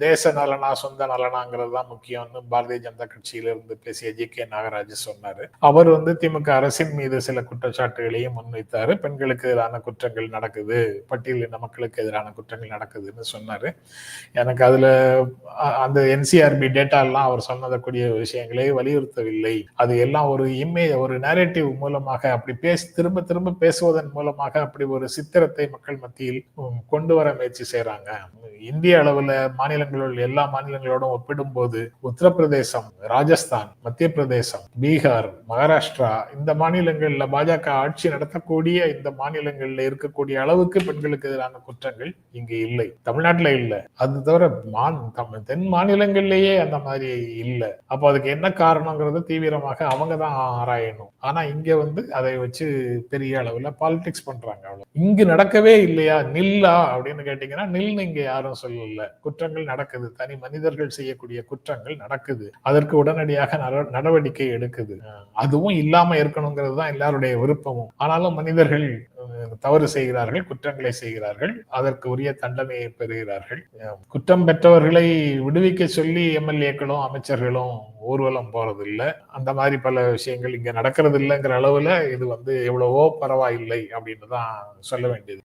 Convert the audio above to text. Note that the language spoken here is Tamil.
தேச நலனா சொந்த நலனாங்கிறது தான் முக்கியம்னு பாரதிய ஜனதா கட்சியில இருந்து பேசிய ஜி.கே. நாகராஜ் சொன்னாரு. அவர் திமுக அரசின் மீது சில குற்றச்சாட்டுகளையும் முன்வைத்தாரு. பெண்களுக்கு எதிரான குற்றங்கள் நடக்குது, பட்டியலின மக்களுக்கு எதிரான குற்றங்கள் நடக்குதுன்னு சொன்னாரு. எனக்கு அதுல அந்த என்சிஆர்பி டேட்டா எல்லாம் அவர் சொன்னதற்குரிய விஷயங்களை வலியுறுத்தவில்லை. அது எல்லாம் ஒரு ஒரு நேரேட்டிவ் மூலமாக அப்படி திரும்ப திரும்ப பேசுவதன் மூலமாக அப்படி ஒரு சித்திரத்தை மக்கள் மத்தியில் கொண்டு வர முயற்சி செய்யறாங்க. இந்திய அளவுல மாநிலங்களோட எல்லா மாநிலங்களோடும் ஒப்பிடும் போது உத்தரப்பிரதேசம், ராஜஸ்தான், மத்திய பிரதேசம், பீகார், மகாராஷ்டிரா இந்த மாநிலங்கள்ல பாஜக ஆட்சி நடத்தக்கூடிய இந்த மாநிலங்கள்ல இருக்கக்கூடிய அளவுக்கு பெண்களுக்கு எதிரான குற்றங்கள் இங்கு இல்லை, தமிழ்நாட்டுல இல்லை. அது தவிர தென் மாநிலங்கள்லயே அந்த மாதிரி இல்லை. அப்போ அதுக்கு என்ன காரணங்கிறது தீவிரமாக அவங்க தான் ஆராயணும். ஆனா இங்க அதை வச்சு பெரிய அளவுல பாலிடிக்ஸ் பண்றாங்க. அவ்வளவு. இங்கு நடக்கவே இல்லையா, நில்லா அப்படின்னு கேட்டீங்கன்னா நில்னு இங்க யாரும் சொல்லல. குற்றங்கள் நடக்குது, தனி மனிதர்கள் செய்யக்கூடிய குற்றங்கள் நடக்குது, அதற்கு உடனடியாக நடவடிக்கை எடுக்குது. அதுவும் இல்லாம இருக்கணுங்கிறது தான் எல்லாருடைய விருப்பமும். ஆனாலும் மனிதர்கள் தவறு செய்கிறார்கள், குற்றங்களை செய்கிறார்கள், அதற்கு உரிய தண்டனையை பெறுகிறார்கள். குற்றம் பெற்றவர்களை விடுவிக்க சொல்லி எம்எல்ஏக்களும் அமைச்சர்களும் ஊர்வலம் போறது இல்லை. அந்த மாதிரி பல விஷயங்கள் இங்க நடக்கிறது இல்லைங்கிற அளவுல இது எவ்வளவோ பரவாயில்லை அப்படின்னு தான் சொல்ல வேண்டியது.